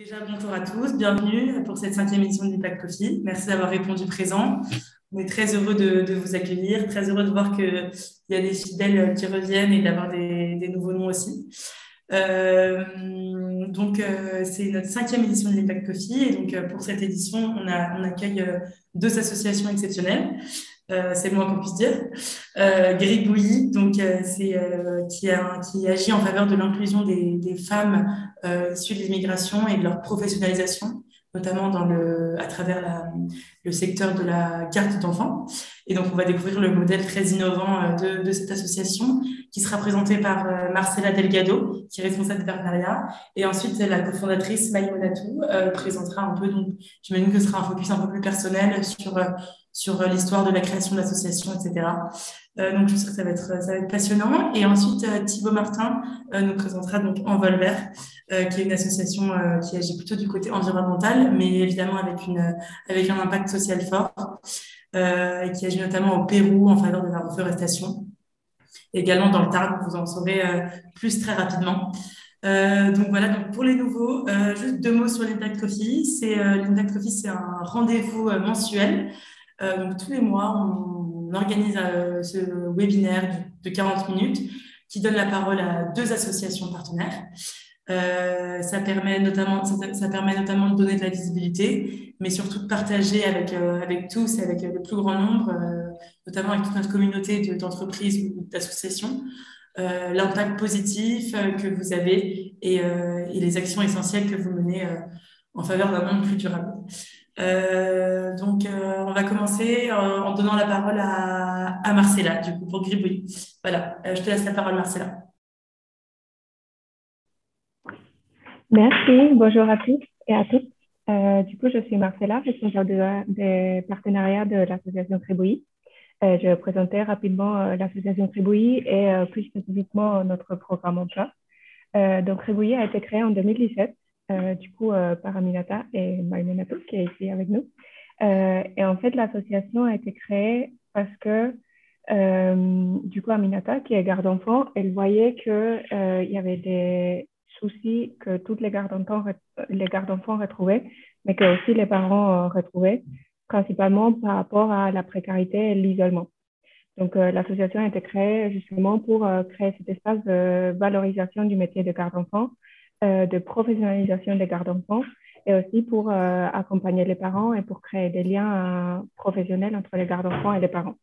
Déjà, bonjour à tous, bienvenue pour cette cinquième édition de l'Impact Coffee. Merci d'avoir répondu présent. On est très heureux de vous accueillir, très heureux de voir qu'il y a des fidèles qui reviennent et d'avoir des nouveaux noms aussi. C'est notre cinquième édition de l'Impact Coffee et donc pour cette édition, on accueille deux associations exceptionnelles. C'est le moins qu'on puisse dire. Gribouillis, qui agit en faveur de l'inclusion des femmes issues de l'immigration et de leur professionnalisation, notamment à travers le secteur de la garde d'enfants. Et donc, on va découvrir le modèle très innovant de cette association qui sera présentée par Marcela Delgado, qui est responsable de partenariat. Et ensuite, la cofondatrice Maïmonatou présentera un peu, donc j'imagine que ce sera un focus un peu plus personnel sur l'histoire de la création de l'association, etc. Donc, je suis sûre que ça va être passionnant. Et ensuite, Thibaut Martin nous présentera donc Envol Vert, qui est une association qui agit plutôt du côté environnemental, mais évidemment avec un impact social fort, et qui agit notamment au Pérou en faveur de la reforestation. Également dans le Tarn, vous en saurez plus très rapidement. Donc voilà, donc pour les nouveaux, juste deux mots sur l'Impact Coffee. L'Impact Coffee, c'est un rendez-vous mensuel. Donc tous les mois, on organise ce webinaire de 40 minutes qui donne la parole à deux associations partenaires. Ça permet notamment de donner de la visibilité, mais surtout de partager avec tous et avec le plus grand nombre, notamment avec toute notre communauté d'entreprises ou d'associations, l'impact positif que vous avez et les actions essentielles que vous menez en faveur d'un monde plus durable. On va commencer en donnant la parole à Marcela, du coup, pour Gribouillis. Voilà, je te laisse la parole, Marcela. Merci, bonjour à tous et à toutes. Du coup, je suis Marcela, responsable des partenariats de l'association Gribouillis. Je vais présenter rapidement l'association Gribouillis et plus spécifiquement notre programme emploi. Donc, Gribouillis a été créé en 2017, par Aminata et Maïmonatou, qui est ici avec nous. Et en fait, l'association a été créée parce que, Aminata, qui est garde d'enfants, elle voyait qu'il y avait des soucis que toutes les gardes d'enfants retrouvaient, mais que aussi les parents retrouvaient, principalement par rapport à la précarité et l'isolement. Donc, l'association a été créée justement pour créer cet espace de valorisation du métier de garde d'enfants, de professionnalisation des gardes d'enfants et aussi pour accompagner les parents et pour créer des liens professionnels entre les gardes d'enfants et les parents.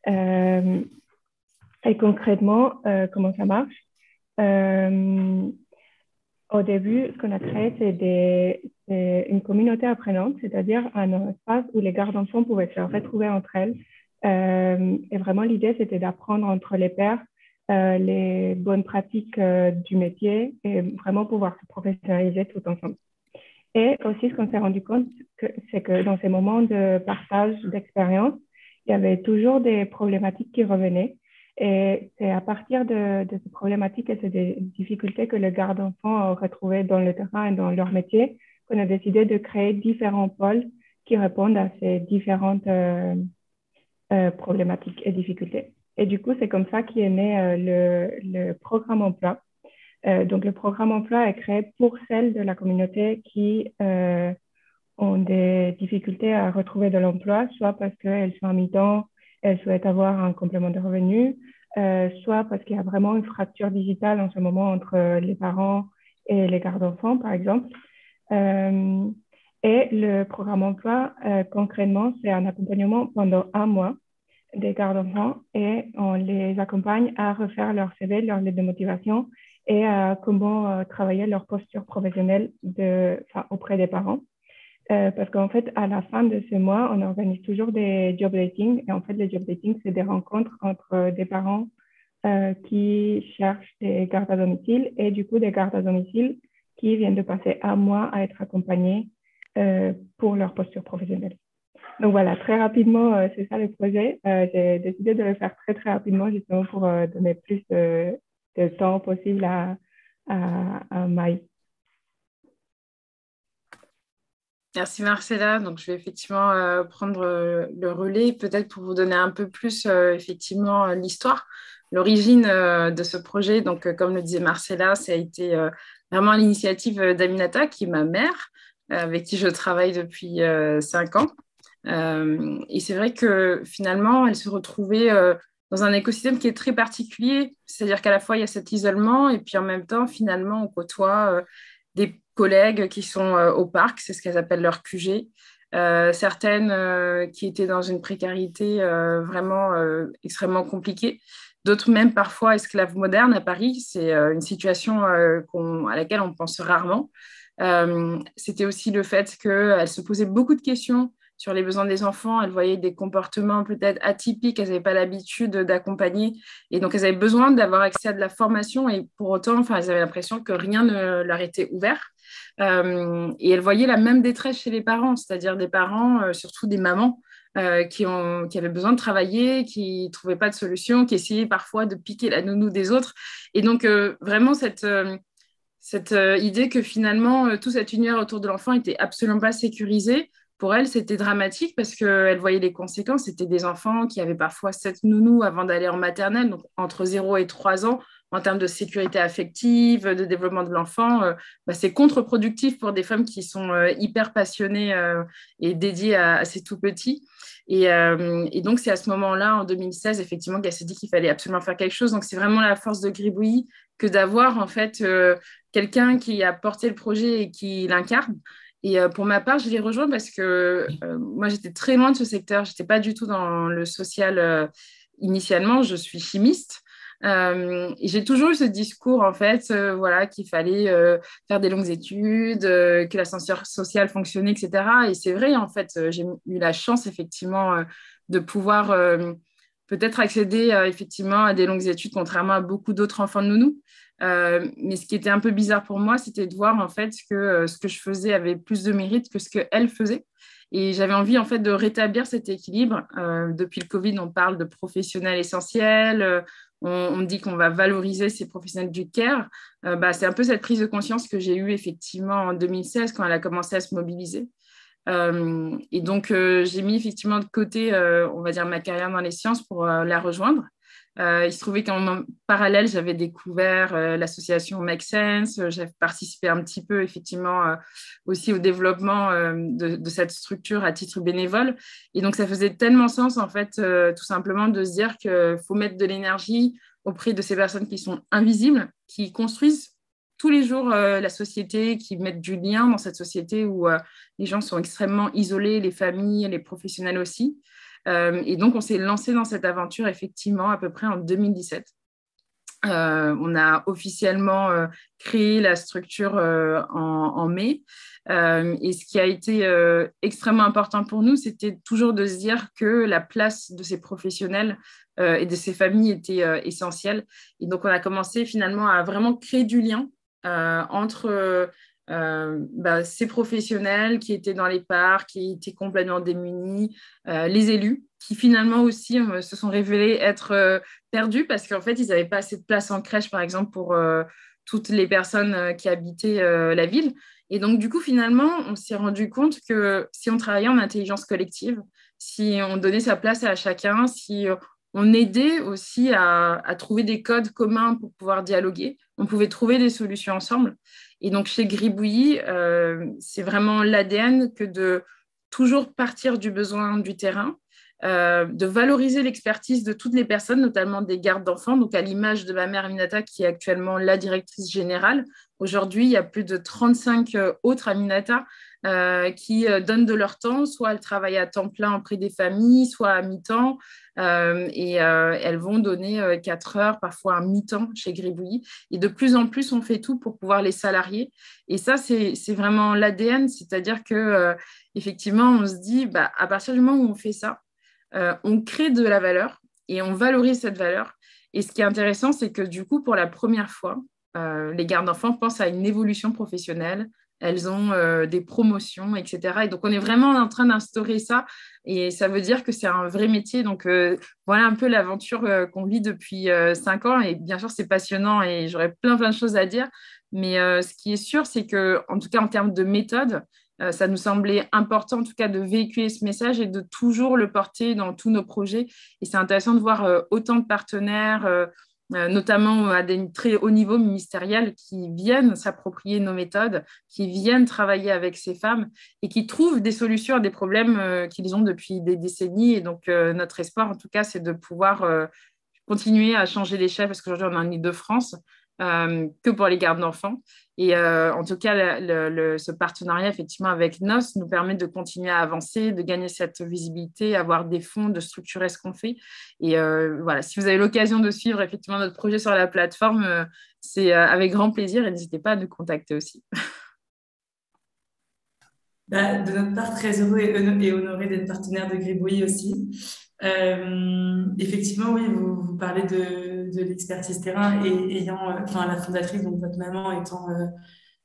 Et concrètement, comment ça marche? Au début, ce qu'on a créé, c'est une communauté apprenante, c'est-à-dire un espace où les gardes d'enfants pouvaient se retrouver entre elles. Et vraiment, l'idée, c'était d'apprendre entre les pairs les bonnes pratiques du métier et vraiment pouvoir se professionnaliser tout ensemble. Et aussi, ce qu'on s'est rendu compte, c'est que dans ces moments de partage d'expérience, il y avait toujours des problématiques qui revenaient. Et c'est à partir de ces problématiques et ces difficultés que les gardes d'enfants ont retrouvées dans le terrain et dans leur métier qu'on a décidé de créer différents pôles qui répondent à ces différentes problématiques et difficultés. Et du coup, c'est comme ça qu'est né le programme emploi. Donc, le programme emploi est créé pour celles de la communauté qui ont des difficultés à retrouver de l'emploi, soit parce qu'elles sont à mi-temps, elles souhaitent avoir un complément de revenus, soit parce qu'il y a vraiment une fracture digitale en ce moment entre les parents et les gardes d'enfants, par exemple. Et le programme emploi, concrètement, c'est un accompagnement pendant 1 mois des gardes d'enfants et on les accompagne à refaire leur CV, leur lettre de motivation et à comment travailler leur posture professionnelle auprès des parents. Parce qu'en fait, à la fin de ce mois, on organise toujours des job dating. Et en fait, les job dating, c'est des rencontres entre des parents qui cherchent des gardes à domicile et du coup, des gardes à domicile qui viennent de passer 1 mois à être accompagnés pour leur posture professionnelle. Donc voilà, très rapidement, c'est ça le projet. J'ai décidé de le faire très, très rapidement justement pour donner plus de temps possible à Maï. Merci Marcella. Donc, je vais effectivement prendre le relais, peut-être pour vous donner un peu plus effectivement l'histoire l'origine de ce projet, donc comme le disait Marcella, ça a été vraiment à l'initiative d'Aminata, qui est ma mère, avec qui je travaille depuis 5 ans. Et c'est vrai que finalement, elle se retrouvait dans un écosystème qui est très particulier. C'est-à-dire qu'à la fois, il y a cet isolement et puis en même temps, finalement, on côtoie des collègues qui sont au parc, c'est ce qu'elles appellent leur QG. Certaines qui étaient dans une précarité vraiment extrêmement compliquée. D'autres même parfois esclaves modernes à Paris. C'est une situation à laquelle on pense rarement. C'était aussi le fait qu'elles se posaient beaucoup de questions sur les besoins des enfants. Elles voyaient des comportements peut-être atypiques, elles n'avaient pas l'habitude d'accompagner. Et donc, elles avaient besoin d'avoir accès à de la formation. Et pour autant, enfin, elles avaient l'impression que rien ne leur était ouvert. Et elles voyaient la même détresse chez les parents, c'est-à-dire des parents, surtout des mamans, qui avaient besoin de travailler, qui ne trouvaient pas de solution, qui essayaient parfois de piquer la nounou des autres. Et donc, vraiment, cette idée que finalement, tout cet univers autour de l'enfant était absolument pas sécurisé. Pour elle, c'était dramatique parce qu'elle voyait les conséquences. C'était des enfants qui avaient parfois 7 nounous avant d'aller en maternelle, donc entre 0 et 3 ans. En termes de sécurité affective, de développement de l'enfant, c'est contre-productif pour des femmes qui sont hyper passionnées et dédiées à ces tout-petits. Et donc, c'est à ce moment-là, en 2016, effectivement, qu'elle s'est dit qu'il fallait absolument faire quelque chose. Donc, c'est vraiment la force de Gribouillis que d'avoir, en fait, quelqu'un qui a porté le projet et qui l'incarne. Et pour ma part, je l'ai rejoint parce que moi, j'étais très loin de ce secteur. Je n'étais pas du tout dans le social initialement. Je suis chimiste. Et j'ai toujours eu ce discours, en fait, voilà, qu'il fallait faire des longues études, que l'ascenseur social fonctionnait, etc. Et c'est vrai, en fait, j'ai eu la chance, effectivement, de pouvoir peut-être accéder, effectivement, à des longues études, contrairement à beaucoup d'autres enfants de nounou. Mais ce qui était un peu bizarre pour moi, c'était de voir, en fait, que ce que je faisais avait plus de mérite que ce qu'elle faisait. Et j'avais envie, en fait, de rétablir cet équilibre. Depuis le Covid, on parle de professionnels essentiels. On dit qu'on va valoriser ces professionnels du care. C'est un peu cette prise de conscience que j'ai eue effectivement en 2016 quand elle a commencé à se mobiliser. Et donc, j'ai mis effectivement de côté, on va dire, ma carrière dans les sciences pour la rejoindre. Il se trouvait qu'en parallèle, j'avais découvert l'association Make Sense. J'ai participé un petit peu, effectivement, aussi au développement de cette structure à titre bénévole. Et donc, ça faisait tellement sens, en fait, tout simplement de se dire qu'il faut mettre de l'énergie auprès de ces personnes qui sont invisibles, qui construisent tous les jours la société, qui mettent du lien dans cette société où les gens sont extrêmement isolés, les familles, les professionnels aussi. Et donc, on s'est lancé dans cette aventure, effectivement, à peu près en 2017. On a officiellement créé la structure en mai. Et ce qui a été extrêmement important pour nous, c'était toujours de se dire que la place de ces professionnels et de ces familles était essentielle. Et donc, on a commencé finalement à vraiment créer du lien entre ces professionnels qui étaient dans les parcs, qui étaient complètement démunis, les élus, qui finalement aussi se sont révélés être perdus parce qu'en fait, ils n'avaient pas assez de place en crèche, par exemple, pour toutes les personnes qui habitaient la ville. Et donc, du coup, finalement, on s'est rendu compte que si on travaillait en intelligence collective, si on donnait sa place à chacun, si on aidait aussi à trouver des codes communs pour pouvoir dialoguer, on pouvait trouver des solutions ensemble. Et donc, chez Gribouillis, c'est vraiment l'ADN que de toujours partir du besoin du terrain, de valoriser l'expertise de toutes les personnes, notamment des gardes d'enfants, donc à l'image de ma mère Aminata, qui est actuellement la directrice générale. Aujourd'hui, il y a plus de 35 autres Aminata qui donnent de leur temps, soit elles travaillent à temps plein auprès des familles, soit à mi-temps, et elles vont donner 4 heures, parfois à mi-temps chez Gribouillis. Et de plus en plus, on fait tout pour pouvoir les salarier. Et ça, c'est vraiment l'ADN, c'est-à-dire que effectivement, on se dit, à partir du moment où on fait ça, on crée de la valeur et on valorise cette valeur. Et ce qui est intéressant, c'est que du coup, pour la première fois, les gardes d'enfants pensent à une évolution professionnelle. Elles ont des promotions, etc. Et donc, on est vraiment en train d'instaurer ça. Et ça veut dire que c'est un vrai métier. Donc, voilà un peu l'aventure qu'on vit depuis 5 ans. Et bien sûr, c'est passionnant et j'aurais plein de choses à dire. Mais ce qui est sûr, c'est que, en tout cas, en termes de méthode, Ça nous semblait important, en tout cas, de véhiculer ce message et de toujours le porter dans tous nos projets. Et c'est intéressant de voir autant de partenaires, notamment à des très hauts niveaux ministériels, qui viennent s'approprier nos méthodes, qui viennent travailler avec ces femmes et qui trouvent des solutions à des problèmes qu'ils ont depuis des décennies. Et donc, notre espoir, en tout cas, c'est de pouvoir continuer à changer l'échelle, parce qu'aujourd'hui, on est en Île-de-France, que pour les gardes d'enfants. Et en tout cas, ce partenariat effectivement avec NOS nous permet de continuer à avancer, de gagner cette visibilité, avoir des fonds, de structurer ce qu'on fait. Et voilà, si vous avez l'occasion de suivre effectivement notre projet sur la plateforme, c'est avec grand plaisir et n'hésitez pas à nous contacter aussi. Bah, de notre part, très heureux et honoré d'être partenaire de Gribouille aussi. Effectivement, oui, vous parlez de l'expertise terrain et ayant, enfin, la fondatrice, donc votre maman étant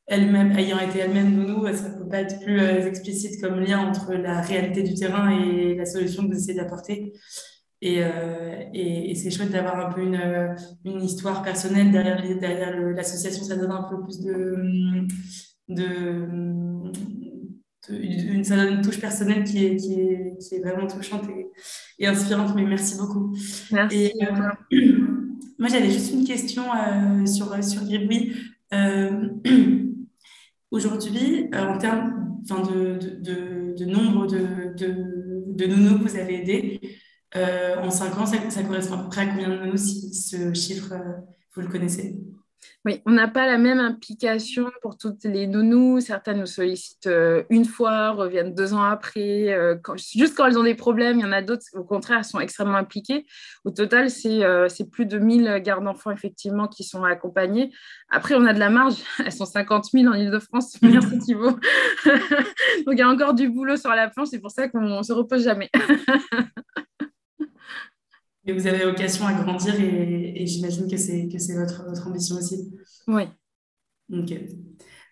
elle-même, ayant été elle-même nounou, ça ne peut pas être plus explicite comme lien entre la réalité du terrain et la solution que vous essayez d'apporter. Et c'est chouette d'avoir un peu une histoire personnelle derrière l'association. Ça donne un peu plus de, ça donne une touche personnelle qui est vraiment touchante et inspirante. Mais merci beaucoup. Merci. Et moi, j'avais juste une question sur Gribouille. Aujourd'hui, en termes enfin, de nombre de nounous que vous avez aidés, en 5 ans, ça correspond à peu près à combien de nounous si ce chiffre, vous le connaissez? Oui, on n'a pas la même implication pour toutes les nounous. Certaines nous sollicitent une fois, reviennent 2 ans après. Juste quand elles ont des problèmes, il y en a d'autres, au contraire, elles sont extrêmement impliquées. Au total, c'est plus de 1000 gardes d'enfants, effectivement, qui sont accompagnés. Après, on a de la marge. Elles sont 50 000 en Île-de-France. Merci Thibaut. Donc, il y a encore du boulot sur la planche. C'est pour ça qu'on ne se repose jamais. Et vous avez vocation à grandir et j'imagine que c'est votre ambition aussi. Oui. Ok.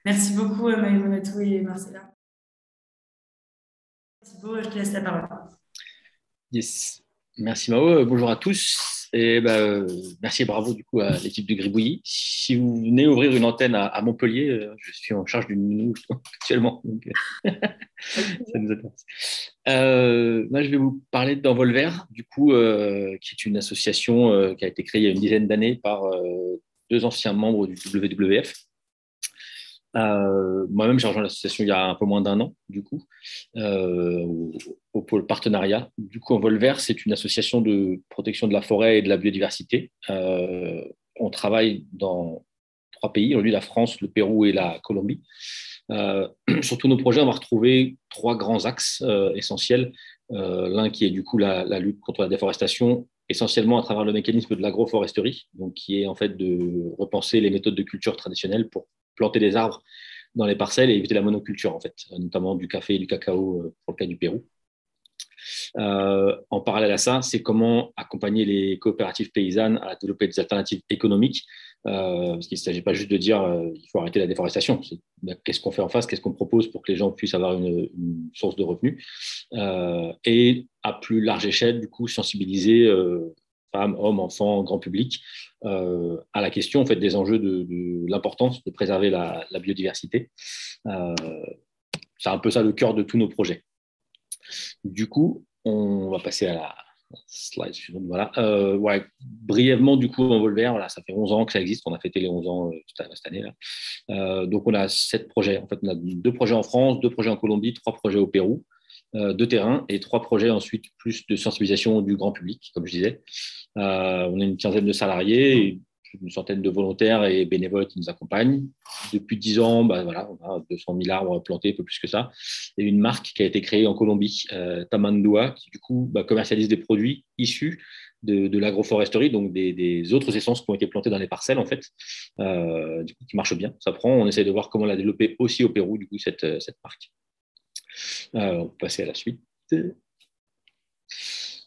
Merci beaucoup, Maïmonatou et Marcella. Thibaut, je te laisse la parole. Yes. Merci Mao. Bonjour à tous. Et merci et bravo du coup à l'équipe de Gribouillis. Si vous venez ouvrir une antenne à Montpellier, je suis en charge d'une nounou actuellement. Donc, ça nous intéresse. Moi, je vais vous parler d'Envolver, du coup, qui est une association qui a été créée il y a une dizaine d'années par 2 anciens membres du WWF. Moi-même, j'ai rejoint l'association il y a un peu moins d'1 an, du coup, au pôle partenariat. Du coup, Envolver, c'est une association de protection de la forêt et de la biodiversité. On travaille dans 3 pays, aujourd'hui la France, le Pérou et la Colombie. Sur tous nos projets, on va retrouver 3 grands axes essentiels. L'un qui est du coup la lutte contre la déforestation, essentiellement à travers le mécanisme de l'agroforesterie, donc qui est en fait de repenser les méthodes de culture traditionnelles pour planter des arbres dans les parcelles et éviter la monoculture, en fait, notamment du café et du cacao pour le cas du Pérou. En parallèle à ça, c'est comment accompagner les coopératives paysannes à développer des alternatives économiques, parce qu'il ne s'agit pas juste de dire il faut arrêter la déforestation. Qu'est-ce qu'on fait en face, qu'est-ce qu'on propose pour que les gens puissent avoir une source de revenus, et à plus large échelle, du coup, sensibiliser femmes, hommes, enfants, grand public, à la question en fait, des enjeux de l'importance de préserver la biodiversité. C'est un peu ça le cœur de tous nos projets. Du coup, on va passer à la slide suivante. Voilà. Ouais, brièvement, du coup, Envolver, voilà, ça fait 11 ans que ça existe. On a fêté les 11 ans cette année. Là. Donc, on a 7 projets. En fait, on a 2 projets en France, 2 projets en Colombie, 3 projets au Pérou. De terrain et 3 projets ensuite plus de sensibilisation du grand public, comme je disais. On a une quinzaine de salariés et une centaine de volontaires et bénévoles qui nous accompagnent. Depuis 10 ans, voilà, on a 200 000 arbres plantés, un peu plus que ça. Et une marque qui a été créée en Colombie, Tamandua, qui du coup commercialise des produits issus de l'agroforesterie, donc des autres essences qui ont été plantées dans les parcelles, en fait, du coup, qui marche bien. Ça prend. On essaie de voir comment la développer aussi au Pérou, du coup, cette marque. On peut passer à la suite.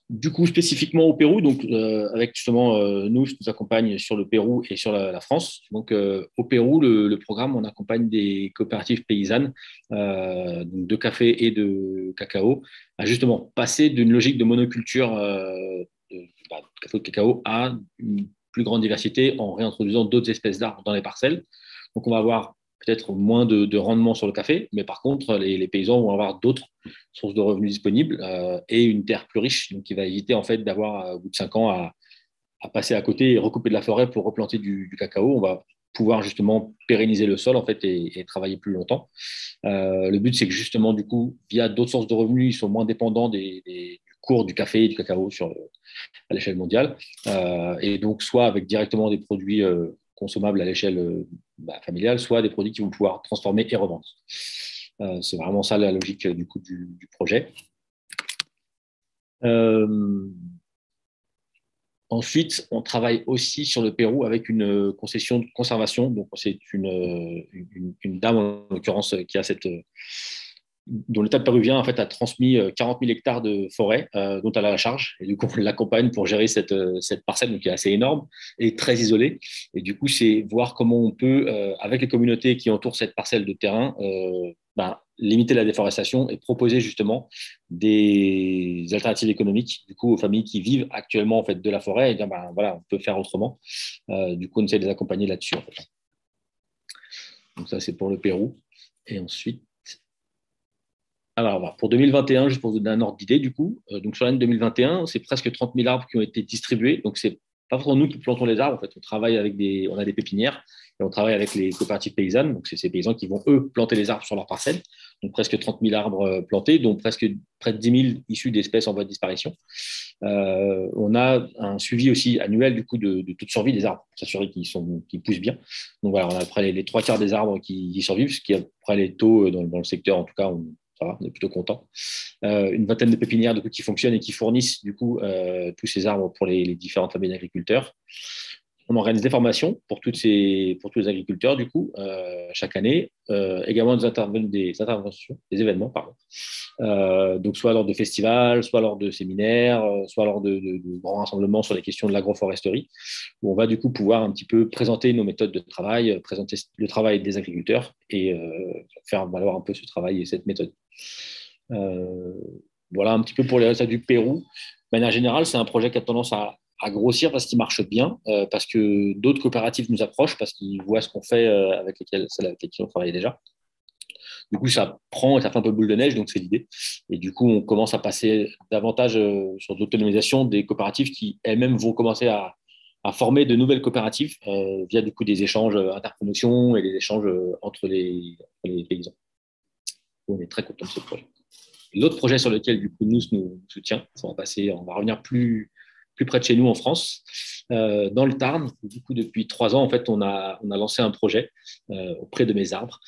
Du coup, spécifiquement au Pérou, donc avec justement nous, je nous accompagne sur le Pérou et sur la France. Donc au Pérou, le programme, on accompagne des coopératives paysannes donc de café et de cacao à justement passer d'une logique de monoculture de café et de cacao à une plus grande diversité en réintroduisant d'autres espèces d'arbres dans les parcelles. Donc on va avoir peut-être moins de rendement sur le café, mais par contre, les paysans vont avoir d'autres sources de revenus disponibles et une terre plus riche, donc qui va éviter en fait d'avoir, au bout de 5 ans, à passer à côté et recouper de la forêt pour replanter du cacao. On va pouvoir justement pérenniser le sol en fait et travailler plus longtemps. Le but, c'est que justement, du coup, via d'autres sources de revenus, ils sont moins dépendants du cours du café et du cacao à l'échelle mondiale. Et donc, soit avec directement des produits consommables à l'échelle familiale, soit des produits qu'ils vont pouvoir transformer et revendre. C'est vraiment ça la logique du coup du projet. Ensuite, on travaille aussi sur le Pérou avec une concession de conservation. Donc, c'est une dame, en l'occurrence, dont l'État péruvien en fait, a transmis 40 000 hectares de forêt dont elle a la charge. Et du coup, on l'accompagne pour gérer cette parcelle donc, qui est assez énorme et très isolée. Et du coup, c'est voir comment on peut, avec les communautés qui entourent cette parcelle de terrain, limiter la déforestation et proposer justement des alternatives économiques du coup aux familles qui vivent actuellement en fait de la forêt et dire voilà, on peut faire autrement. Du coup, on essaie de les accompagner là-dessus. En fait. Donc ça, c'est pour le Pérou. Et ensuite, alors, pour 2021, juste pour vous donner un ordre d'idée, du coup, donc sur l'année 2021, c'est presque 30 000 arbres qui ont été distribués. Donc, c'est pas vraiment nous qui plantons les arbres. En fait, on travaille on a des pépinières et on travaille avec les coopératives paysannes. Donc, c'est ces paysans qui vont, eux, planter les arbres sur leur parcelle. Donc, presque 30 000 arbres plantés, dont presque près de 10 000 issus d'espèces en voie de disparition. On a un suivi aussi annuel du coup de toute survie des arbres, pour s'assurer qu'ils poussent bien. Donc, voilà, on a à peu près les 3 quarts des arbres qui survivent, ce qui est à peu près les taux dans le secteur, en tout cas, on est plutôt content. Une vingtaine de pépinières du coup, qui fonctionnent et qui fournissent du coup, tous ces arbres pour les différentes familles d'agriculteurs. On organise des formations pour tous les agriculteurs du coup, chaque année. Également des interventions, des événements, pardon. Donc soit lors de festivals, soit lors de séminaires, soit lors de grands rassemblements sur les questions de l'agroforesterie, où on va du coup pouvoir un petit peu présenter nos méthodes de travail, présenter le travail des agriculteurs et faire valoir un peu ce travail et cette méthode. Voilà un petit peu pour les résultats du Pérou. De manière générale, c'est un projet qui a tendance à grossir parce qu'il marche bien, parce que d'autres coopératives nous approchent, parce qu'ils voient ce qu'on fait avec lesquelles on travaille déjà. Du coup, ça prend et ça fait un peu boule de neige, donc c'est l'idée. Et du coup, on commence à passer davantage sur l'autonomisation des coopératives qui elles-mêmes vont commencer à former de nouvelles coopératives via du coup des échanges interpromotion et des échanges entre les paysans. On est très content de ce projet. L'autre projet sur lequel du coup nous soutient, on va revenir plus près de chez nous en France, dans le Tarn. Du coup, depuis 3 ans, en fait, on a lancé un projet auprès de mes arbres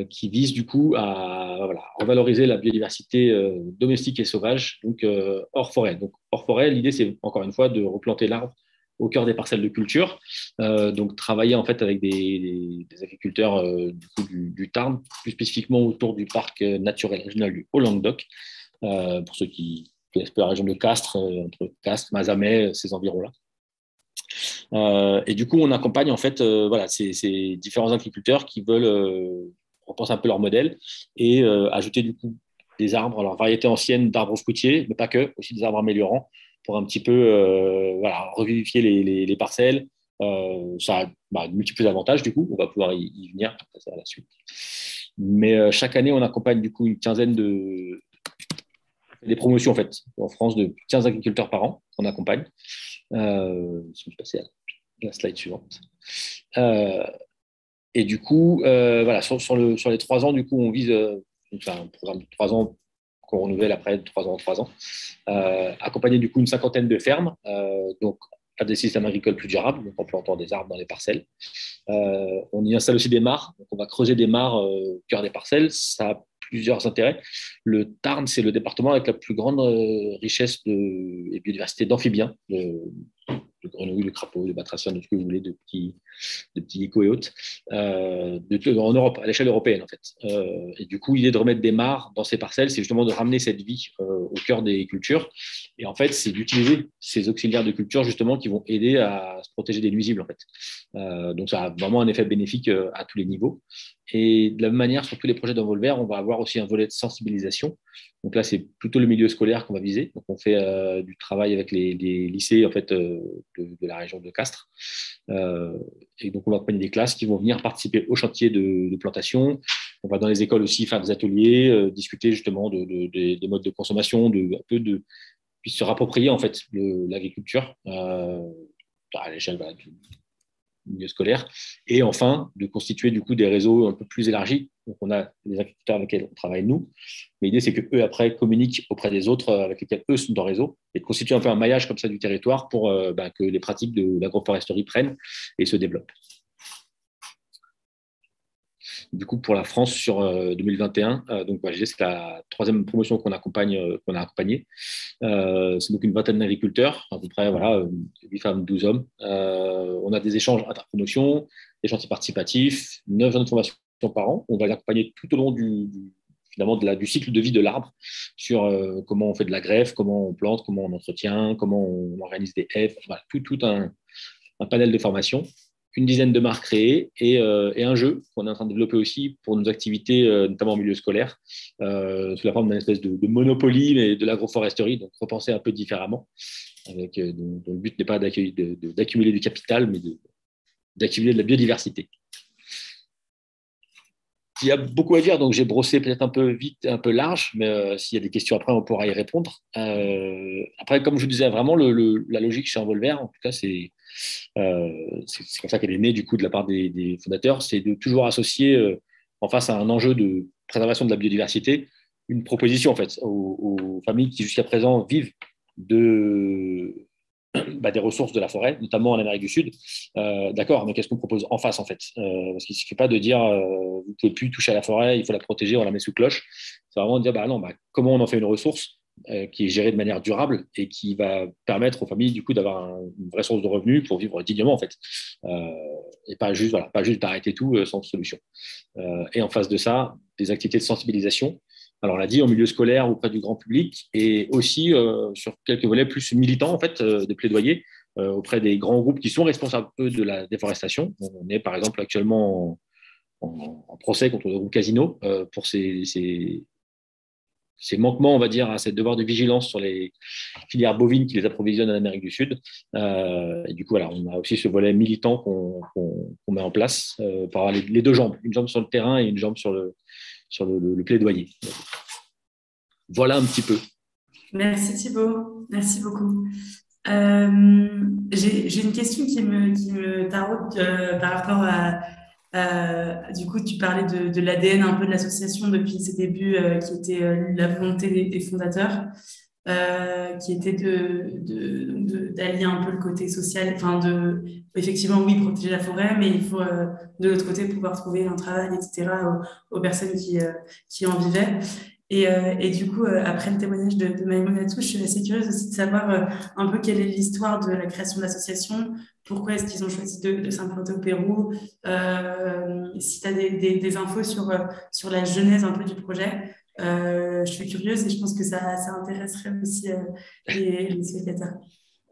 qui vise du coup à revaloriser la biodiversité domestique et sauvage, donc hors forêt. Donc hors forêt, l'idée c'est encore une fois de replanter l'arbre au cœur des parcelles de culture, donc travailler en fait avec des agriculteurs du Tarn, plus spécifiquement autour du parc naturel régional du Haut-Languedoc, pour ceux qui connaissent la région de Castres, entre Castres, Mazamet, ces environs-là. Et du coup, on accompagne en fait ces différents agriculteurs qui veulent repenser un peu leur modèle et ajouter du coup des arbres, alors variété ancienne d'arbres fruitiers, mais pas que, aussi des arbres améliorants pour un petit peu revivifier les parcelles. Ça a de multiples avantages du coup, on va pouvoir y venir à la suite. Mais chaque année, on accompagne du coup une quinzaine des promotions en fait en France de 15 agriculteurs par an qu'on accompagne. Si je passer à la slide suivante. Et du coup, sur les 3 ans, du coup, on vise un programme de 3 ans qu'on renouvelle après de 3 ans en 3 ans. Accompagner du coup une cinquantaine de fermes, donc à des systèmes agricoles plus durables, donc en plantant des arbres dans les parcelles. On y installe aussi des mares, donc on va creuser des mares au cœur des parcelles. Ça a plusieurs intérêts. Le Tarn, c'est le département avec la plus grande richesse et biodiversité d'amphibiens, de grenouilles, de crapauds, de batraciens, de ce que vous voulez, de petits geckos et autres, en Europe, à l'échelle européenne en fait. Et du coup, l'idée de remettre des mares dans ces parcelles, c'est justement de ramener cette vie au cœur des cultures. Et en fait, c'est d'utiliser ces auxiliaires de culture justement qui vont aider à se protéger des nuisibles en fait. Donc ça a vraiment un effet bénéfique à tous les niveaux. Et de la même manière, sur tous les projets d'envol vert, on va avoir aussi un volet de sensibilisation. Donc là, c'est plutôt le milieu scolaire qu'on va viser. Donc on fait du travail avec les lycées en fait, de la région de Castres. Et donc, on va accompagner des classes qui vont venir participer au chantier de plantation. On va dans les écoles aussi faire des ateliers, discuter justement des modes de consommation, puis se rapproprier en fait l'agriculture à l'échelle du milieu scolaire. Et enfin, de constituer du coup des réseaux un peu plus élargis. Donc, on a les agriculteurs avec lesquels on travaille nous. Mais l'idée, c'est qu'eux, après, communiquent auprès des autres avec lesquels eux sont en réseau et de constituer un peu un maillage comme ça du territoire pour que les pratiques de l'agroforesterie prennent et se développent. Du coup, pour la France sur 2021, donc c'est la troisième promotion qu'on a accompagnée. C'est donc une vingtaine d'agriculteurs, à peu près 8 femmes, 12 hommes. On a des échanges interpromotions, des chantiers participatifs, 9 ans de formation par an. On va l'accompagner tout au long du cycle de vie de l'arbre sur comment on fait de la greffe, comment on plante, comment on entretient, comment on organise des haies, voilà, tout un panel de formations. Une dizaine de marques créées et un jeu qu'on est en train de développer aussi pour nos activités, notamment en milieu scolaire, sous la forme d'une espèce de Monopoly, mais de l'agroforesterie, donc repenser un peu différemment, dont le but n'est pas d'accumuler du capital, mais d'accumuler de la biodiversité. Il y a beaucoup à dire, donc j'ai brossé peut-être un peu vite, un peu large, mais s'il y a des questions après, on pourra y répondre. Après, comme je vous disais, vraiment, la logique chez Envolver, en tout cas, c'est comme ça qu'elle est née du coup de la part des fondateurs, c'est de toujours associer en face à un enjeu de préservation de la biodiversité, une proposition en fait aux familles qui jusqu'à présent vivent des ressources de la forêt, notamment en Amérique du Sud. D'accord, mais qu'est-ce qu'on propose en face en fait parce qu'il ne suffit pas de dire vous ne pouvez plus toucher à la forêt, il faut la protéger, on la met sous cloche. C'est vraiment de dire comment on en fait une ressource qui est gérée de manière durable et qui va permettre aux familles du coup d'avoir une vraie source de revenus pour vivre dignement en fait, et pas juste d'arrêter tout sans solution. Et en face de ça, des activités de sensibilisation. Alors, on l'a dit, en milieu scolaire auprès du grand public et aussi sur quelques volets plus militants en fait, des plaidoyers auprès des grands groupes qui sont responsables eux de la déforestation. On est par exemple actuellement en procès contre le groupe Casino pour ces manquements, on va dire, à ces devoirs de vigilance sur les filières bovines qui les approvisionnent en Amérique du Sud. Et du coup, voilà, on a aussi ce volet militant qu'on met en place pour avoir les deux jambes, une jambe sur le terrain et une jambe sur le plaidoyer. Voilà un petit peu. Merci Thibaut, merci beaucoup. J'ai une question qui me taraude par rapport du coup, tu parlais de l'ADN un peu de l'association depuis ses débuts, qui était la volonté des fondateurs, qui était d'allier un peu le côté social, enfin effectivement, oui, protéger la forêt, mais il faut de l'autre côté pouvoir trouver un travail, etc., aux personnes qui en vivaient. Et du coup, après le témoignage de Maïmonatou, je suis assez curieuse aussi de savoir un peu quelle est l'histoire de la création de l'association, pourquoi est-ce qu'ils ont choisi de s'implanter au Pérou, si tu as des infos sur la genèse un peu du projet. Je suis curieuse et je pense que ça intéresserait aussi les spectateurs.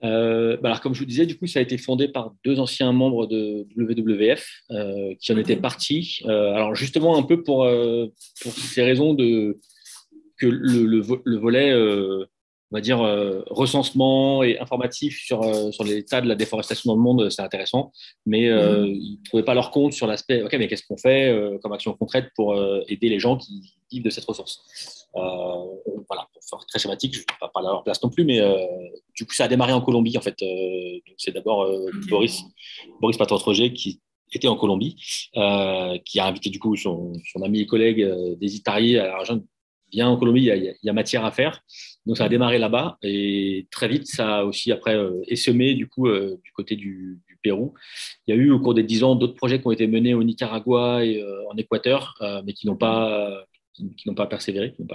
Alors, comme je vous disais, du coup, ça a été fondé par 2 anciens membres de WWF qui en étaient partis. Alors, justement, un peu pour ces raisons que le volet, on va dire, recensement et informatif sur l'état de la déforestation dans le monde, c'est intéressant, mais ils ne trouvaient pas leur compte sur l'aspect, OK, mais qu'est-ce qu'on fait comme action concrète pour aider les gens qui vivent de cette ressource. Voilà, pour faire très schématique, je ne vais pas parler à leur place non plus, mais du coup, ça a démarré en Colombie, en fait. Donc c'est d'abord Boris Patrotroger qui était en Colombie, qui a invité du coup son ami et collègue Désy Tarier à rejoindre. Bien en Colombie, il y a matière à faire. Donc, ça a démarré là-bas et très vite, ça a aussi après essaimé du coup du côté du Pérou. Il y a eu au cours des 10 ans d'autres projets qui ont été menés au Nicaragua et en Équateur, mais qui n'ont pas persévéré, qui n'ont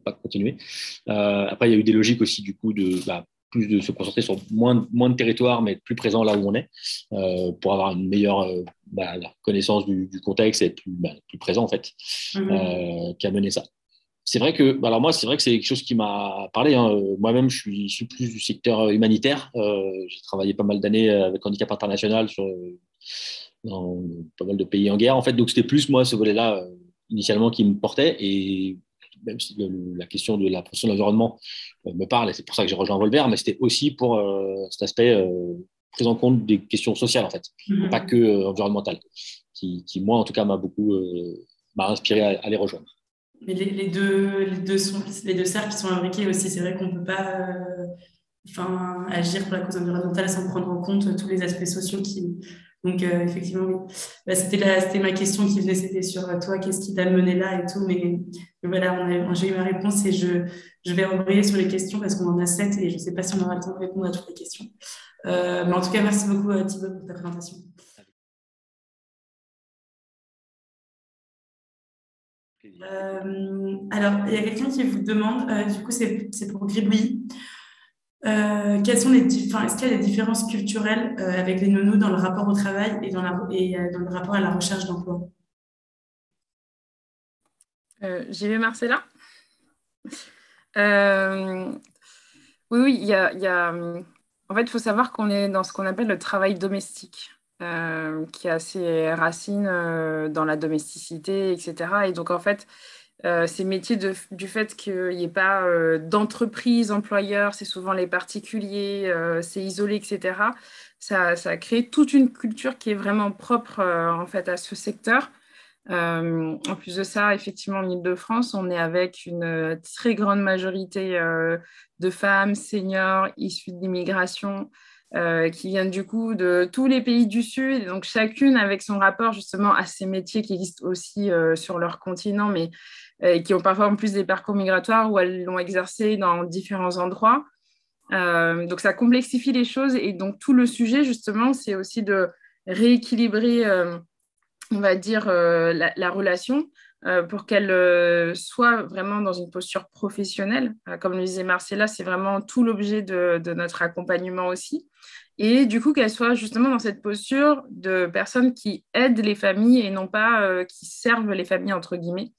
pas continué. Après, il y a eu des logiques aussi du coup plus de se concentrer sur moins de territoire, mais être plus présent là où on est, pour avoir une meilleure connaissance du contexte et être plus présent, en fait, qui a mené ça. C'est vrai que c'est quelque chose qui m'a parlé. Hein. Moi-même, je suis plus du secteur humanitaire. J'ai travaillé pas mal d'années avec Handicap International dans pas mal de pays en guerre, en fait. Donc, c'était plus, moi, ce volet-là, initialement, qui me portait. Et même si la question de la protection de l'environnement me parle, et c'est pour ça que j'ai rejoint Envolver, mais c'était aussi pour cet aspect prise en compte des questions sociales, en fait, et pas que environnementales, qui, moi, en tout cas, m'a beaucoup m'a inspiré à les rejoindre. Mais les deux cercles qui sont imbriqués aussi. C'est vrai qu'on ne peut pas agir pour la cause environnementale sans prendre en compte tous les aspects sociaux qui. Donc, effectivement, oui. Bah, c'était ma question qui venait, c'était sur toi, qu'est-ce qui t'a mené là et tout. Mais voilà, j'ai eu ma réponse et je vais embrayer sur les questions parce qu'on en a 7 et je ne sais pas si on aura le temps de répondre à toutes les questions. Mais en tout cas, merci beaucoup, Thibaut, pour ta présentation. Alors, il y a quelqu'un qui vous demande, du coup, c'est pour Gribouillis. Est-ce qu'il y a des différences culturelles avec les nounous dans le rapport au travail et dans le rapport à la recherche d'emploi? J'y vais, Marcella. Oui, il y a. En fait, il faut savoir qu'on est dans ce qu'on appelle le travail domestique, qui a ses racines dans la domesticité, etc. Et donc, en fait, ces métiers du fait qu'il n'y ait pas d'entreprise, employeur, c'est souvent les particuliers, c'est isolé, etc. Ça crée toute une culture qui est vraiment propre en fait à ce secteur. En plus de ça, effectivement, en Île-de-France, on est avec une très grande majorité de femmes seniors issues de l'immigration qui viennent du coup de tous les pays du Sud, et donc chacune avec son rapport justement à ces métiers qui existent aussi sur leur continent, mais qui ont parfois en plus des parcours migratoires où elles l'ont exercé dans différents endroits. Donc ça complexifie les choses, et donc tout le sujet justement, c'est aussi de rééquilibrer on va dire, la relation pour qu'elle soit vraiment dans une posture professionnelle. Comme le disait Marcella, c'est vraiment tout l'objet de notre accompagnement aussi. Et du coup, qu'elle soit justement dans cette posture de personnes qui aident les familles et non pas qui servent les familles, entre guillemets.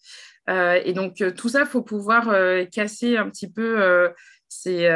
Et donc, tout ça, il faut pouvoir casser un petit peu ces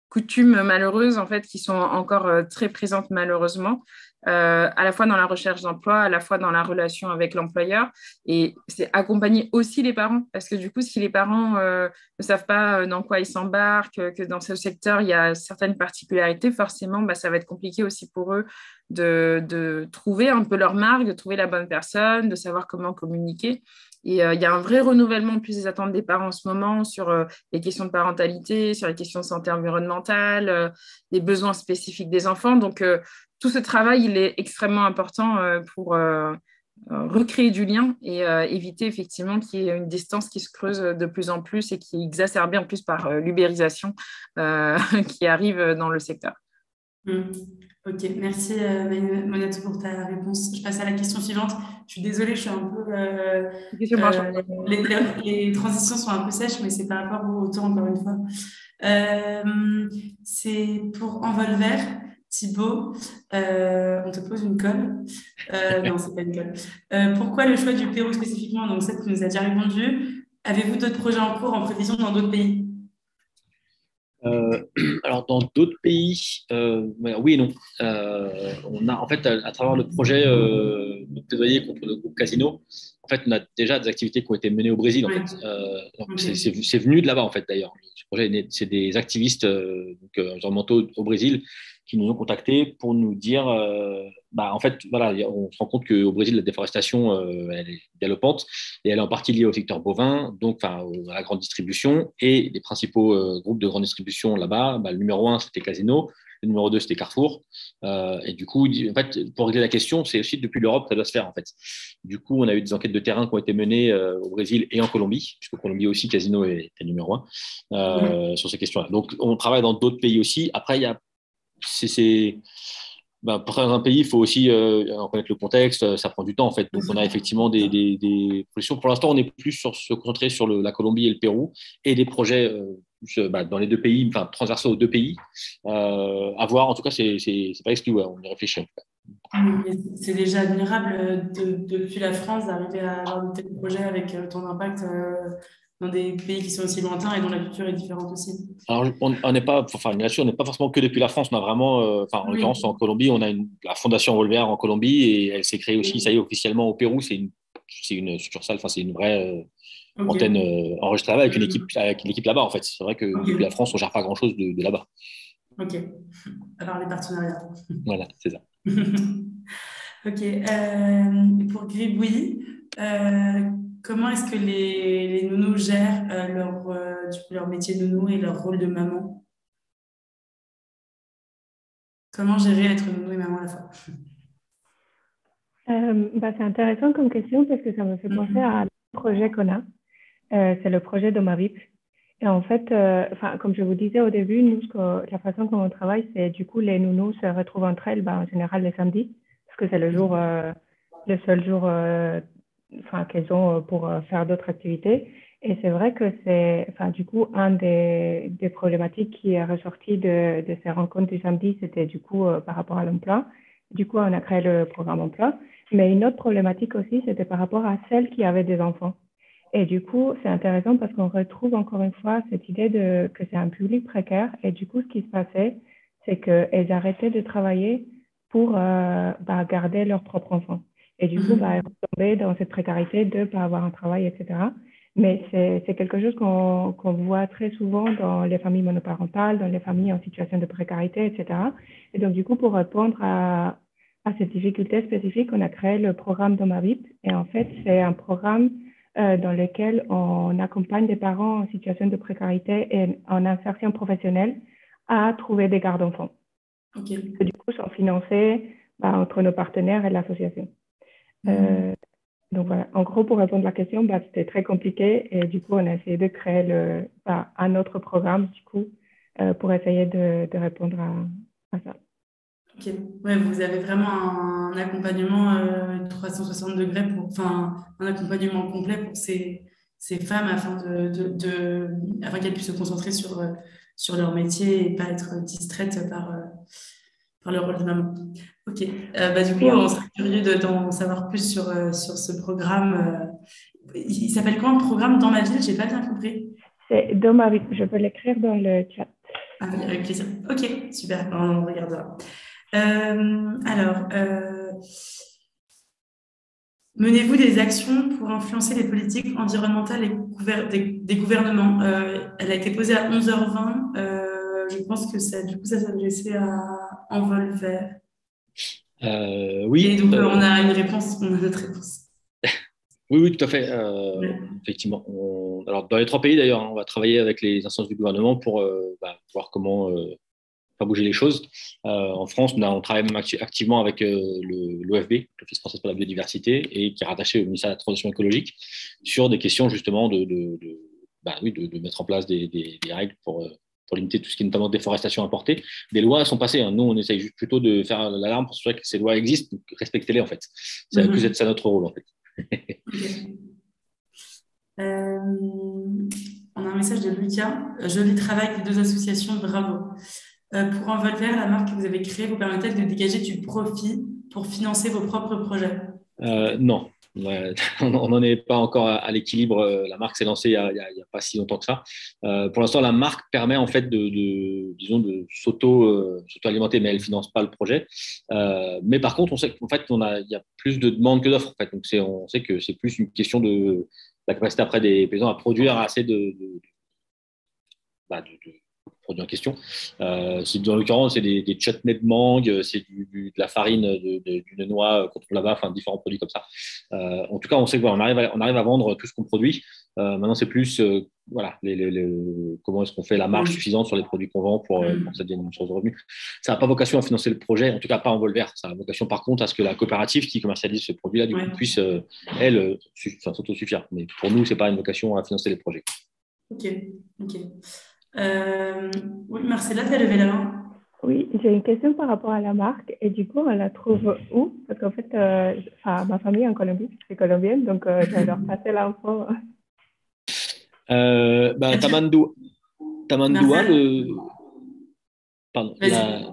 coutumes malheureuses, en fait, qui sont encore très présentes malheureusement. À la fois dans la recherche d'emploi, à la fois dans la relation avec l'employeur. Et c'est accompagner aussi les parents, parce que du coup, si les parents ne savent pas dans quoi ils s'embarquent, que dans ce secteur, il y a certaines particularités, forcément, ça va être compliqué aussi pour eux de trouver un peu leur marque, de trouver la bonne personne, de savoir comment communiquer. Et il y a un vrai renouvellement plus des attentes des parents en ce moment sur les questions de parentalité, sur les questions de santé environnementale, les besoins spécifiques des enfants. Donc, tout ce travail, il est extrêmement important pour recréer du lien et éviter effectivement qu'il y ait une distance qui se creuse de plus en plus et qui est exacerbée en plus par l'ubérisation qui arrive dans le secteur. Ok, merci Monato pour ta réponse. Je passe à la question suivante. Je suis désolée, je suis un peu. Les transitions sont un peu sèches, mais c'est par rapport au temps, encore une fois. C'est pour Envol Vert. Thibaut, on te pose une colle. Non, c'est pas une colle. Pourquoi le choix du Pérou spécifiquement? Donc, ça, tu nous as déjà répondu. Avez-vous d'autres projets en cours en prévision dans d'autres pays? Alors, dans d'autres pays, oui et non. On a, en fait, à travers le projet de plaidoyer contre le groupe Casino, en fait, on a déjà des activités qui ont été menées au Brésil. En fait. C'est venu de là-bas, en fait, d'ailleurs. Ce projet, c'est des activistes environnementaux au Brésil qui nous ont contactés pour nous dire, en fait, voilà, on se rend compte qu'au Brésil, la déforestation, elle est galopante et elle est en partie liée au secteur bovin, donc à la grande distribution. Et les principaux groupes de grande distribution là-bas, le numéro 1, c'était Casino, le numéro 2, c'était Carrefour. Et du coup, en fait, pour régler la question, c'est aussi depuis l'Europe que ça doit se faire, en fait. Du coup, on a eu des enquêtes de terrain qui ont été menées au Brésil et en Colombie, puisque Colombie aussi, Casino est numéro 1 sur ces questions-là. Donc, on travaille dans d'autres pays aussi. Après, il y a pour un pays, il faut aussi connaître le contexte, ça prend du temps en fait. Donc on a effectivement des projections. Pour l'instant, on est plus se concentrer sur la Colombie et le Pérou et des projets dans les deux pays, enfin transversaux aux deux pays. À voir, en tout cas, c'est pas exclu, on y réfléchit en tout cas. C'est déjà admirable depuis la France d'arriver à avoir de tels projets avec ton impact dans des pays qui sont aussi lointains et dont la culture est différente aussi. Alors, on n'est pas, bien sûr, on n'est pas forcément que depuis la France. On a vraiment, en l'occurrence, en Colombie, on a la Fondation Envol Vert en Colombie et elle s'est créée aussi, ça y est, officiellement au Pérou. C'est une succursale, c'est une vraie antenne enregistrée là-bas avec une équipe là-bas, en fait. C'est vrai que depuis la France, on ne gère pas grand-chose de là-bas. Ok. Alors, les partenariats. Voilà, c'est ça. Ok. Pour Gribouille, comment est-ce que les nounous gèrent du coup, leur métier de nounou et leur rôle de maman? Comment gérer être nounou et maman à la fois? C'est intéressant comme question parce que ça me fait penser à un projet qu'on a. C'est le projet de ma vie. Et en fait, comme je vous disais au début, nous, la façon dont on travaille, c'est du coup, les nounous se retrouvent entre elles, en général les samedis, parce que c'est le seul jour qu'elles ont pour faire d'autres activités. Et c'est vrai que c'est, du coup, un des problématiques qui est ressorti de ces rencontres du samedi, c'était du coup par rapport à l'emploi. Du coup, on a créé le programme emploi. Mais une autre problématique aussi, c'était par rapport à celles qui avaient des enfants. Et du coup, c'est intéressant parce qu'on retrouve encore une fois cette idée que c'est un public précaire. Et du coup, ce qui se passait, c'est qu'elles arrêtaient de travailler pour garder leurs propres enfants. Et du coup, elles retombaient dans cette précarité de ne pas avoir un travail, etc. Mais c'est quelque chose qu'on voit très souvent dans les familles monoparentales, dans les familles en situation de précarité, etc. Et donc, du coup, pour répondre à cette difficulté spécifique, on a créé le programme Domavip. Et en fait, c'est un programme dans lequel on accompagne des parents en situation de précarité et en insertion professionnelle à trouver des gardes d'enfants. Okay. Du coup, sont financés entre nos partenaires et l'association. Donc voilà, en gros, pour répondre à la question, c'était très compliqué et du coup, on a essayé de créer un autre programme du coup pour essayer de répondre à ça. Ok, ouais, vous avez vraiment un accompagnement 360 degrés, un accompagnement complet pour ces femmes afin qu'elles puissent se concentrer sur leur métier et pas être distraites par le rôle de maman. Ok, du coup, on serait curieux d'en savoir plus sur ce programme. Il s'appelle quoi, un programme dans ma ville? J'ai pas bien compris. C'est dans ma vie, je peux l'écrire dans le chat. Ah, avec plaisir. Ok, super, on regardera. Menez-vous des actions pour influencer les politiques environnementales des gouvernements? Elle a été posée à 11h20. Je pense que ça s'adressait à Envol Vert. Oui. Et donc, on a une réponse, on a notre réponse. Oui, tout à fait. Effectivement. Alors, dans les 3 pays, d'ailleurs, on va travailler avec les instances du gouvernement pour voir comment faire bouger les choses. En France, on travaille même activement avec l'OFB, l'Office français pour la biodiversité, et qui est rattaché au ministère de la Transition écologique, sur des questions justement de mettre en place des règles pour limiter tout ce qui est notamment déforestation importée. Des lois sont passées. Hein. Nous, on essaye juste plutôt de faire l'alarme pour s'assurer que ces lois existent, donc respectez-les en fait. C'est plus être ça notre rôle en fait. Okay. On a un message de Lucas. Joli travail avec les 2 associations, bravo. Pour Envol Vert, la marque que vous avez créée vous permet-elle de dégager du profit pour financer vos propres projets? Non. On n'en est pas encore à l'équilibre. La marque s'est lancée il n'y a pas si longtemps que ça. Pour l'instant, la marque permet en fait de s'auto-alimenter, mais elle ne finance pas le projet. Mais par contre, on sait qu'en fait, il y a plus de demandes que d'offres. En fait. Donc, on sait que c'est plus une question de la capacité après des paysans à produire assez de produits en question. Dans l'occurrence, c'est des chutneys de mangue, c'est de la farine d'une noix qu'on trouve là-bas, différents produits comme ça. En tout cas, on sait qu'on arrive à vendre tout ce qu'on produit. Maintenant, c'est plus comment est-ce qu'on fait la marge suffisante sur les produits qu'on vend pour que ça devienne une source de revenus. Ça n'a pas vocation à financer le projet, en tout cas pas en vol vert. Ça a vocation par contre à ce que la coopérative qui commercialise ce produit-là du coup, puisse, elle, s'autosuffire. Mais pour nous, ce n'est pas une vocation à financer les projets. Ok. Oui, Marcella, tu as levé la main. Oui, j'ai une question par rapport à la marque et du coup, on la trouve où? Parce qu'en fait, ma famille est en Colombie, je suis colombienne, donc je vais leur passer l'info. Tamandua,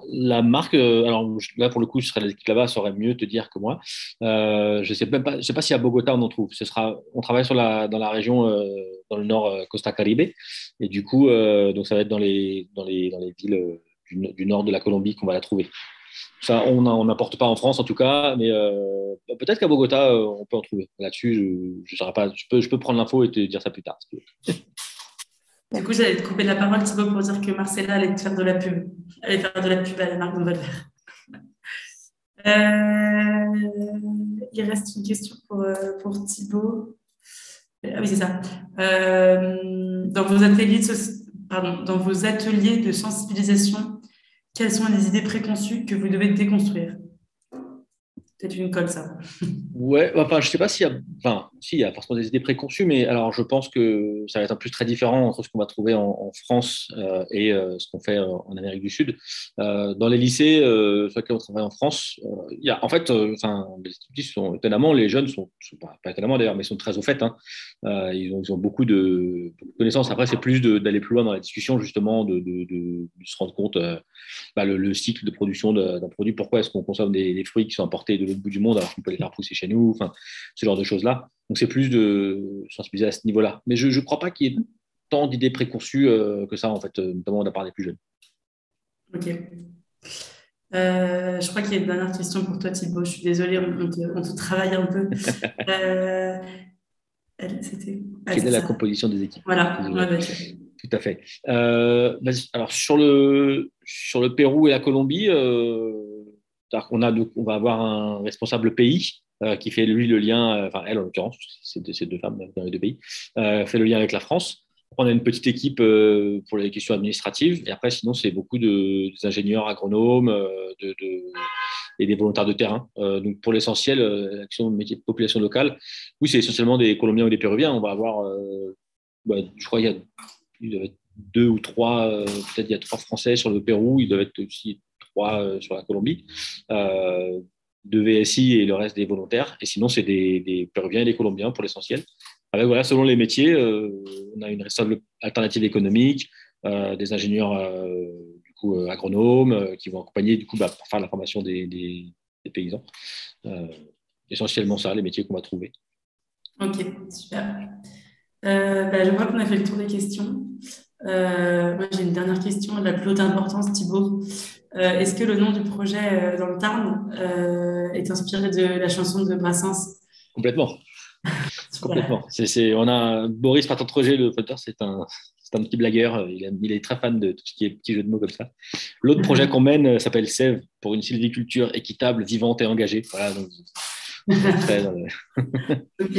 la marque, alors là pour le coup, je serais l'équipe là-bas, saurait mieux te dire que moi. Je sais pas si à Bogota on en trouve. On travaille dans la région, dans le nord, Costa Caribe, et du coup, donc ça va être dans les villes du nord de la Colombie qu'on va la trouver. Ça, on n'importe pas en France en tout cas, mais peut-être qu'à Bogota, on peut en trouver. Là-dessus, je saurais pas. Je peux prendre l'info et te dire ça plus tard. Du coup, j'allais te couper la parole, Thibaut, pour dire que Marcella allait te faire de la pub. Elle allait faire de la pub à la marque Nouvelle-Vert. Il reste une question pour Thibaut. Ah oui, c'est ça. Dans vos ateliers de sensibilisation, quelles sont les idées préconçues que vous devez déconstruire? Peut-être une colle, ça. Ouais, enfin, je sais pas s'il y a, enfin, si, il y a forcément des idées préconçues, mais alors je pense que ça va être un plus très différent entre ce qu'on va trouver en France et ce qu'on fait en Amérique du Sud. Dans les lycées sur lesquels on travaille en France, il y a, en fait, enfin, les petits sont étonnamment, les jeunes sont pas étonnamment d'ailleurs, mais sont très au fait. Hein. Ils ont beaucoup de connaissances. Après, c'est plus d'aller plus loin dans la discussion, justement, de se rendre compte le cycle de production d'un produit. Pourquoi est-ce qu'on consomme des fruits qui sont importés de l'autre bout du monde alors qu'on peut les faire pousser chez nous, enfin, ce genre de choses-là. Donc, c'est plus de sensibiliser à ce niveau-là. Mais je ne crois pas qu'il y ait tant d'idées préconçues que ça, en fait, notamment de la part des plus jeunes. Ok. Je crois qu'il y a une dernière question pour toi, Thibaut. Je suis désolée, on te travaille un peu. Quelle est la composition des équipes? Voilà. Ouais, tout à fait. Alors, sur le Pérou et la Colombie, on va avoir un responsable pays qui fait, lui, le lien, enfin, elle, en l'occurrence, c'est deux femmes dans les deux pays, fait le lien avec la France. On a une petite équipe pour les questions administratives. Et après, sinon, c'est beaucoup des ingénieurs agronomes et des volontaires de terrain. Donc, pour l'essentiel, l'action de métier de population locale, oui, c'est essentiellement des Colombiens ou des Péruviens. On va avoir, je crois, il y a deux ou trois, peut-être il y a 3 Français sur le Pérou. Il doit être aussi 3 sur la Colombie. 2 VSI et le reste des volontaires. Et sinon, c'est des Péruviens et des Colombiens pour l'essentiel. Avec, voilà, selon les métiers, on a une responsable alternative économique, des ingénieurs agronomes qui vont accompagner pour faire la formation des paysans. Essentiellement ça, les métiers qu'on va trouver. Ok, super. Je crois qu'on a fait le tour des questions. Moi, j'ai une dernière question, la plus haute importance, Thibaut. Est-ce que le nom du projet dans le Tarn est inspiré de la chanson de Brassens? Complètement. Complètement. On a Boris Patantroger, le fondateur, c'est un petit blagueur. Il est très fan de tout ce qui est petits jeux de mots comme ça. L'autre projet qu'on mène s'appelle Sève pour une sylviculture équitable, vivante et engagée. Voilà, donc, Ok.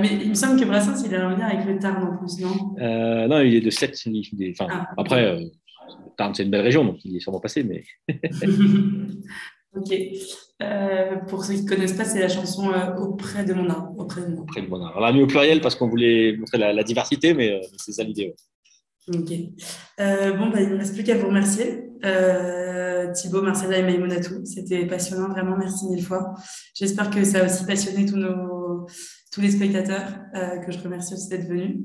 Mais il me semble que Brassens, il a un lien avec le Tarn en plus, non? Non, il est de Sète. Après, le Tarn, c'est une belle région, donc il est sûrement passé. Mais... Ok. Pour ceux qui ne connaissent pas, c'est la chanson Auprès de mon art. Auprès de mon art. On l'a mis au pluriel parce qu'on voulait montrer la diversité, mais c'est ça l'idée. Ouais. Ok. Il ne me reste plus qu'à vous remercier. Thibaut, Marcella et Maïmonatou. C'était passionnant, vraiment, merci 1000 fois. J'espère que ça a aussi passionné tous les spectateurs, que je remercie aussi d'être venus.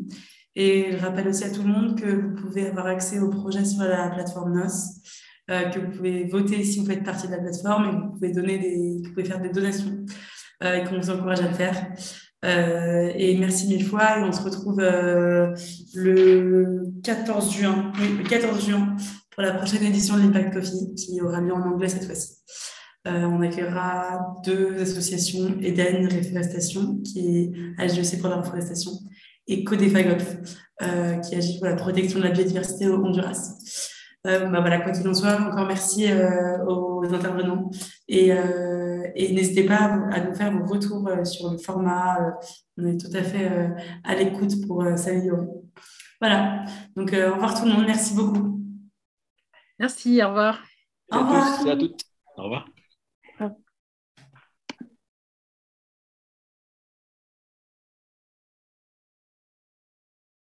Et je rappelle aussi à tout le monde que vous pouvez avoir accès au projet sur la plateforme NOS, que vous pouvez voter si vous faites partie de la plateforme et que vous pouvez faire des donations et qu'on vous encourage à le faire. Et merci 1000 fois et on se retrouve le 14 juin pour la prochaine édition de l'Impact Coffee qui aura lieu en anglais cette fois-ci. On accueillera 2 associations, Eden Reforestation qui agit aussi pour la reforestation et Codefagolf qui agit pour la protection de la biodiversité au Honduras. Voilà, quoi qu'il en soit, encore merci aux intervenants et n'hésitez pas à nous faire vos retours sur le format. On est tout à fait à l'écoute pour s'améliorer. Voilà, donc au revoir tout le monde, merci beaucoup. Merci, au revoir. Au revoir. À tous et à toutes. Au revoir.